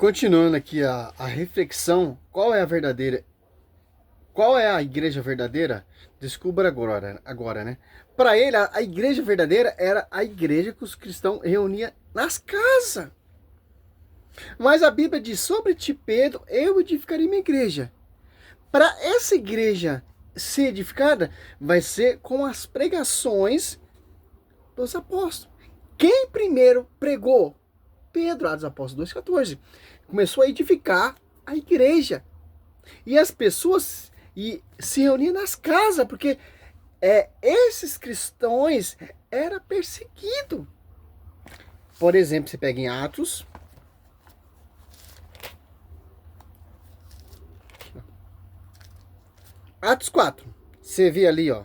Continuando aqui a reflexão, qual é a igreja verdadeira? Descubra agora, né? Para ele, a igreja verdadeira era a igreja que os cristãos reuniam nas casas. Mas a Bíblia diz, sobre ti, Pedro, eu edificarei minha igreja. Para essa igreja ser edificada, vai ser com as pregações dos apóstolos. Quem primeiro pregou? Pedro, Atos dos Apóstolos 2,14. Começou a edificar a igreja. E as pessoas se reuniam nas casas, porque esses cristãos eram perseguidos. Por exemplo, você pega em Atos 4. Você vê ali, ó.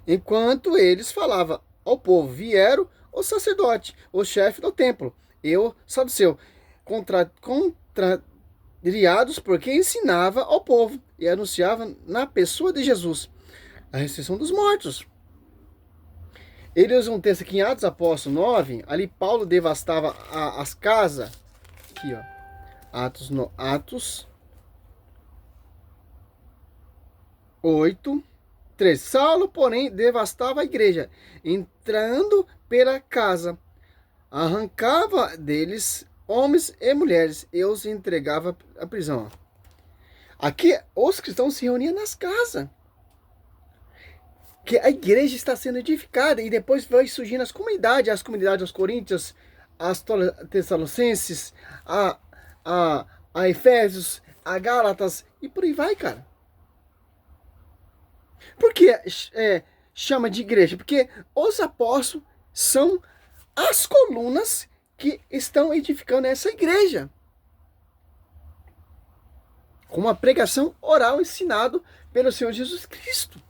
Enquanto eles falavam ao povo, vieram o sacerdote, o chefe do templo, e o saduceu, contrariados porque ensinava ao povo e anunciava na pessoa de Jesus a ressurreição dos mortos. Ele usa um texto aqui em Atos Apóstolos 9, ali Paulo devastava as casas, aqui ó, Atos 8, 3. Saulo, porém, devastava a igreja, entrando pela casa, arrancava deles homens e mulheres e os entregava à prisão. Aqui, os cristãos se reuniam nas casas. Que a igreja está sendo edificada e depois vai surgindo as comunidades aos Coríntios, as Tessalonicenses, a Efésios, a Gálatas e por aí vai, cara. Por que chama de igreja? Porque os apóstolos são as colunas que estão edificando essa igreja. Com uma pregação oral ensinado pelo Senhor Jesus Cristo.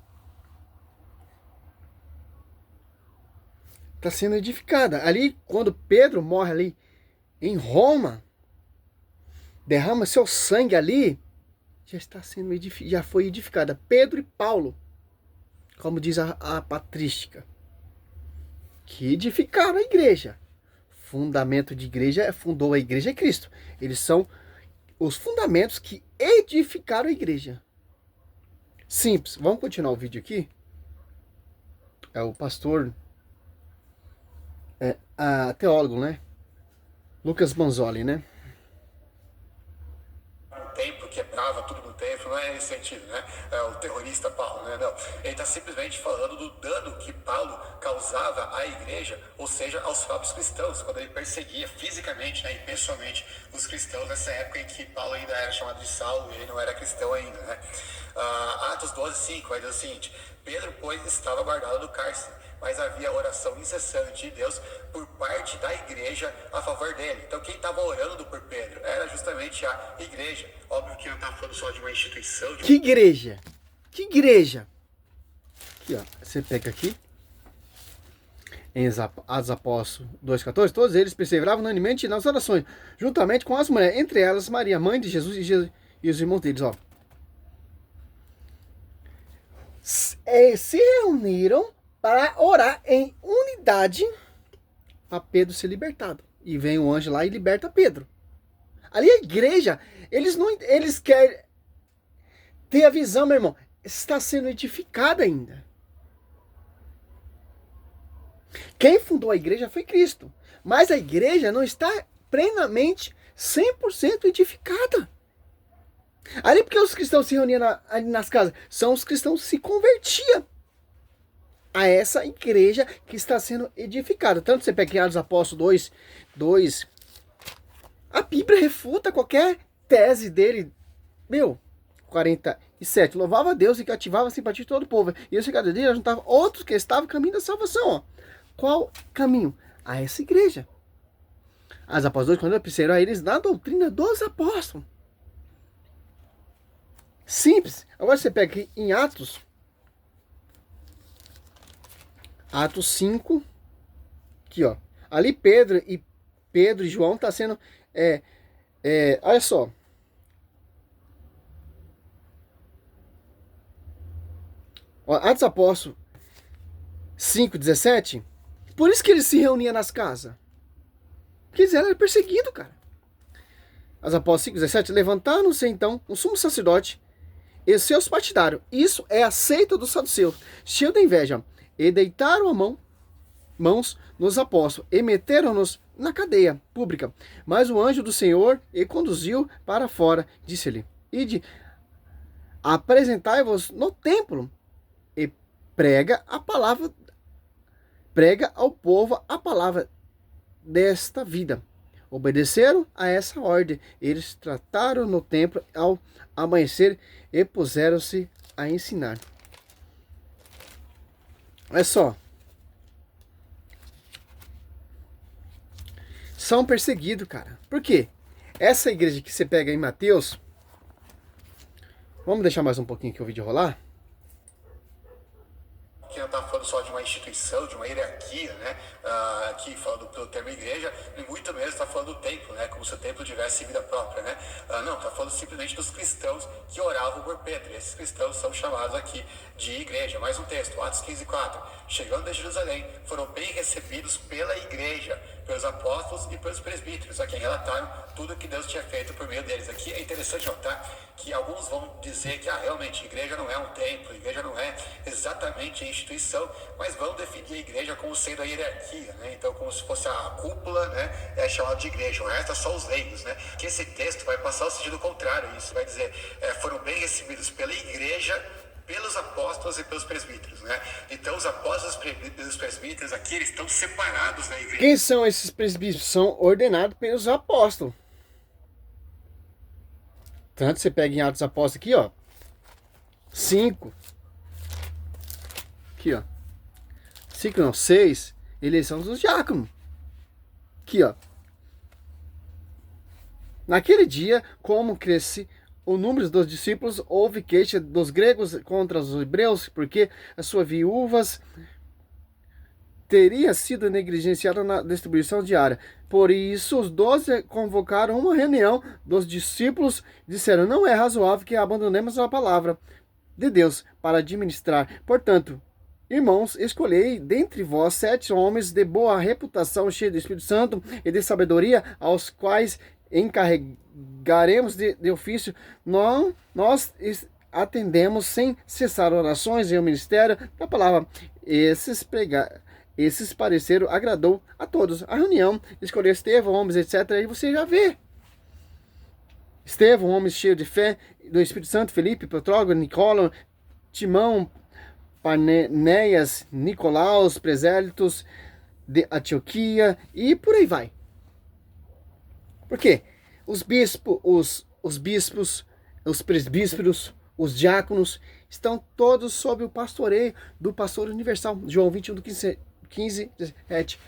Está sendo edificada. Ali, quando Pedro morre ali em Roma, derrama seu sangue ali, já está sendo já foi edificada. Pedro e Paulo, como diz a patrística, que edificaram a igreja. Fundamento de igreja, fundou a igreja é Cristo. Eles são os fundamentos que edificaram a igreja. Simples. Vamos continuar o vídeo aqui? É o pastor teólogo, né? Lucas Manzoli, né? Templo quebrava tudo no templo, não é nesse sentido, né? O terrorista Paulo, né? Não. Ele está simplesmente falando do dano que Paulo causava à igreja, ou seja, aos próprios cristãos, quando ele perseguia fisicamente, né, e pessoalmente os cristãos nessa época em que Paulo ainda era chamado de Saulo e ele não era cristão ainda, né? Atos 12:5 vai dizer o seguinte: Pedro, pois, estava guardado no cárcere, mas havia oração incessante de Deus por parte da igreja a favor dele. Então quem estava orando por Pedro era justamente a igreja. Óbvio que eu não estava falando só de uma instituição. Que igreja? Que igreja? Aqui, ó. Você pega aqui. Em Atos Apóstolos 2,14, todos eles perseveravam unanimemente nas orações, juntamente com as mulheres, entre elas Maria, mãe de Jesus e os irmãos deles, ó. Se reuniram para orar em unidade para Pedro ser libertado. E vem o anjo lá e liberta Pedro. Ali a igreja, eles querem ter a visão, meu irmão, está sendo edificada ainda. Quem fundou a igreja foi Cristo. Mas a igreja não está plenamente 100% edificada. Ali porque os cristãos se reuniam ali nas casas, são os cristãos que se convertiam a essa igreja que está sendo edificada. Tanto você pega em Atos Apóstolos 2, a Bíblia refuta qualquer tese dele. 47. Louvava a Deus e cativava a simpatia de todo o povo. E esse cada dia juntava outros que estavam caminho da salvação. Ó. Qual caminho? A essa igreja. As apóstolos, quando perseguiram a eles na doutrina dos apóstolos. Simples. Agora você pega aqui em Atos 5, aqui ó, ali Pedro e João tá sendo, olha só, ó, Atos Apóstolos 5:17, por isso que eles se reuniam nas casas, porque eles eram perseguidos, cara. As Apóstolos 5:17, levantaram-se então o sumo sacerdote e seus partidários. Isso é a seita dos saduceus, cheio de inveja. E deitaram mãos nos apóstolos e meteram-nos na cadeia pública. Mas o anjo do Senhor e conduziu para fora, disse-lhe: Ide, apresentai-vos no templo e prega ao povo a palavra desta vida. Obedeceram a essa ordem. Eles trataram no templo ao amanhecer e puseram-se a ensinar. Olha só. São perseguidos, cara. Por quê? Essa igreja que você pega em Mateus. Vamos deixar mais um pouquinho aqui o vídeo rolar? Que não está falando só de uma instituição, de uma hierarquia, né? Aqui falando do termo igreja, e muito menos está falando do templo, né? Como se o templo tivesse vida própria, né? Não, está falando simplesmente dos cristãos que oravam por Pedro. E esses cristãos são chamados aqui de igreja. Mais um texto, Atos 15:4. Chegando a Jerusalém, foram bem recebidos pela igreja, pelos apóstolos e pelos presbíteros, a quem relataram tudo que Deus tinha feito por meio deles. Aqui é interessante notar que alguns vão dizer que realmente igreja não é um templo, igreja não é exatamente a instituição, mas vão definir a igreja como sendo a hierarquia, né? Então, como se fosse a cúpula, né? É chamado de igreja. O resto é só os leigos, né? Que esse texto vai passar o sentido contrário. Isso vai dizer, foram bem recebidos pela igreja, pelos apóstolos e pelos presbíteros, né? Então, os apóstolos e os presbíteros aqui, eles estão separados da igreja. Quem são esses presbíteros? São ordenados pelos apóstolos. Tanto você pega em Atos Apóstolos aqui, ó. 5. Aqui, ó. 5 não, 6. Eleição dos diáconos. Aqui, ó. Naquele dia, como cresce o número dos discípulos, houve queixa dos gregos contra os hebreus, porque as suas viúvas teria sido negligenciada na distribuição diária. Por isso, os 12 convocaram uma reunião dos discípulos e disseram: não é razoável que abandonemos a palavra de Deus para administrar. Portanto, irmãos, escolhei dentre vós 7 homens de boa reputação, cheios do Espírito Santo e de sabedoria, aos quais encarregaremos de ofício. Nós atendemos sem cessar orações e o ministério da palavra. Esses pareceram, agradou a todos. A reunião escolheu Estevão, homens, etc. Aí você já vê. Estevão, homem cheio de fé, do Espírito Santo, Felipe, Petrógalo, Nicolau, Timão, Parnéias, Nicolaus, Presélitos, de Antioquia, e por aí vai. Por quê? Os bispos, os presbíteros, os diáconos, estão todos sob o pastoreio do pastor universal. João 21, 15, 17.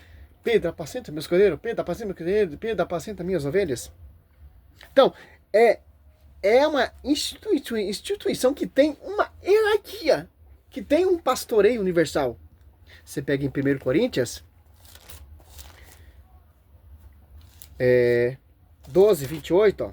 Pedro, apacenta meus cordeiros, Pedro, apacenta meu cordeiro, Pedro, apacenta minhas ovelhas. Então, é uma instituição que tem uma hierarquia, que tem um pastoreio universal. Você pega em 1 Coríntios 12, 28, ó.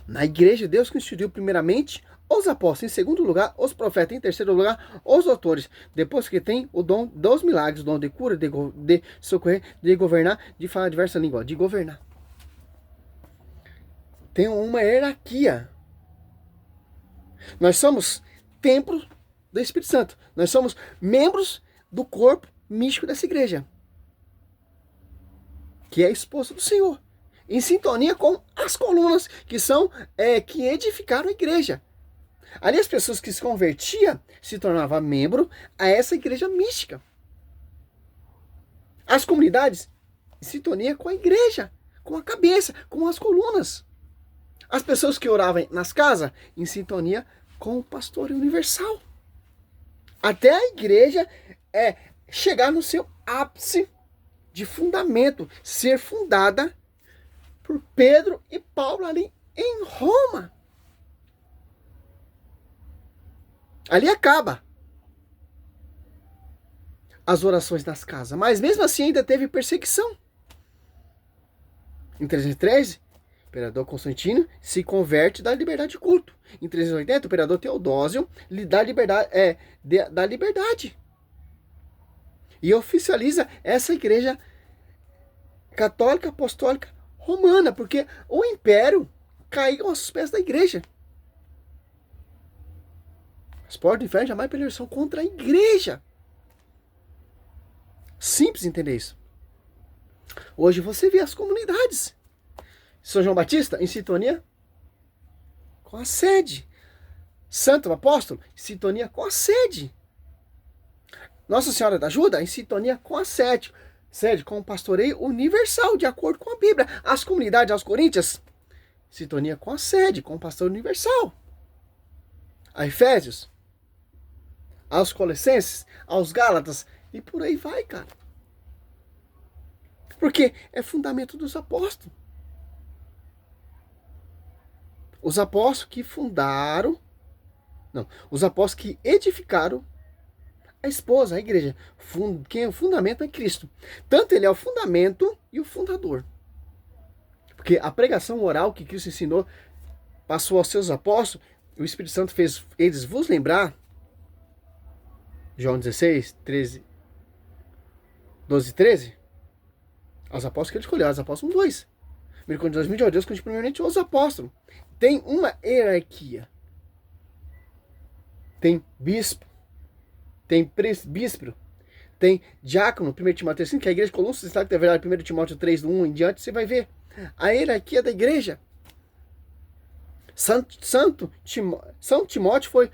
Na igreja, Deus constituiu primeiramente os apóstolos, em segundo lugar, os profetas, em terceiro lugar, os doutores. Depois que tem o dom dos milagres, o dom de cura, de socorrer, de governar, de falar diversas línguas, de governar. Tem uma hierarquia. Nós somos templo do Espírito Santo. Nós somos membros do corpo místico dessa igreja, que é a esposa do Senhor, em sintonia com as colunas que edificaram a igreja. Ali as pessoas que se convertiam se tornavam membro a essa igreja mística. As comunidades em sintonia com a igreja, com a cabeça, com as colunas. As pessoas que oravam nas casas em sintonia com o pastor universal. Até a igreja chegar no seu ápice de fundamento, ser fundada por Pedro e Paulo ali em Roma. Ali acaba as orações nas casas, mas mesmo assim ainda teve perseguição. Em 313, o imperador Constantino se converte da liberdade de culto. Em 380, o imperador Teodósio lhe dá liberdade. E oficializa essa igreja católica apostólica romana, porque o império caiu aos pés da igreja. As portas do inferno jamais prevalecerão contra a igreja. Simples entender isso. Hoje você vê as comunidades. São João Batista em sintonia com a sede. Santo Apóstolo em sintonia com a sede. Nossa Senhora da Ajuda em sintonia com a sede. Sede com o pastoreio universal, de acordo com a Bíblia. As comunidades aos Coríntios em sintonia com a sede, com o pastor universal. A Efésios, aos Colossenses, aos Gálatas, e por aí vai, cara. Porque é fundamento dos apóstolos. Os apóstolos que fundaram, não, os apóstolos que edificaram a esposa, a igreja. Quem é o fundamento é Cristo. Tanto ele é o fundamento e o fundador. Porque a pregação oral que Cristo ensinou, passou aos seus apóstolos, o Espírito Santo fez eles vos lembrar, João 16, 13, 12 e 13, aos apóstolos que ele escolheu, aos apóstolos 2. Primeiro Coríntios 2, Deus conte primeiramente aos apóstolos. Tem uma hierarquia. Tem bispo, tem presbítero, tem diácono, 1 Timóteo 5, que a igreja de Colossos está que é verdade, 1 Timóteo 3, do 1 em diante, você vai ver a hierarquia da igreja. São Timóteo foi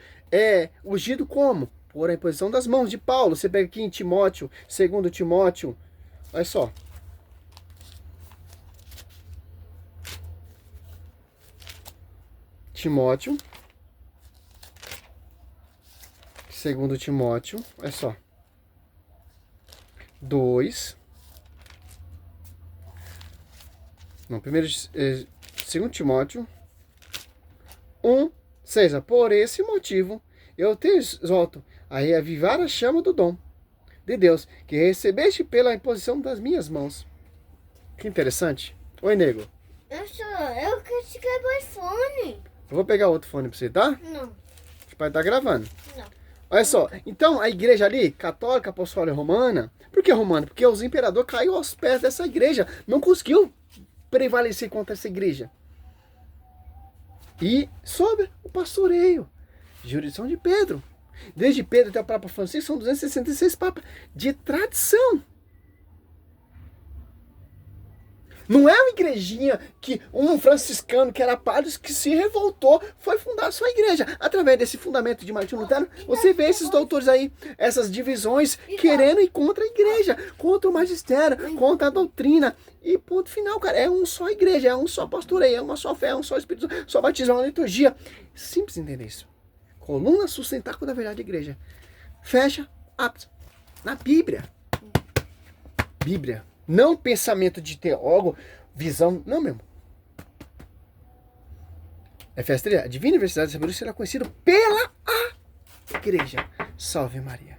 ungido como? Por a imposição das mãos de Paulo. Você pega aqui em Timóteo, 2 Timóteo, olha só. Timóteo, 2 Timóteo, olha só. 2. Não, primeiro, 2 Timóteo 1, 6. Por esse motivo, eu te exorto a reavivar a chama do dom de Deus, que recebeste pela imposição das minhas mãos. Que interessante. Oi, nego. Eu quero chegar no iPhone. Eu vou pegar outro fone pra você, tá? Não. O pai tá gravando. Não. Olha só, então a igreja ali, católica, apostólica romana, por que romana? Porque os imperadores caíram aos pés dessa igreja, não conseguiu prevalecer contra essa igreja. E sobre o pastoreio, jurisdição de Pedro. Desde Pedro até o Papa Francisco são 266 papas de tradição. Não é uma igrejinha que um franciscano que era padre que se revoltou, foi fundar a sua igreja. Através desse fundamento de Martinho Lutero, você vê esses doutores aí, essas divisões querendo ir contra a igreja, contra o magistério, contra a doutrina. E ponto final, cara. É uma só igreja, é um só pastoreio, é uma só fé, é um só espírito, só batismo, é uma liturgia. Simples entender isso. Coluna sustentáculo da verdade da igreja. Fecha, apto. Na Bíblia. Bíblia. Não pensamento de teólogo, visão. Não, mesmo. Efésios 3, a divina universidade de sabedoria será conhecida pela igreja. Salve Maria.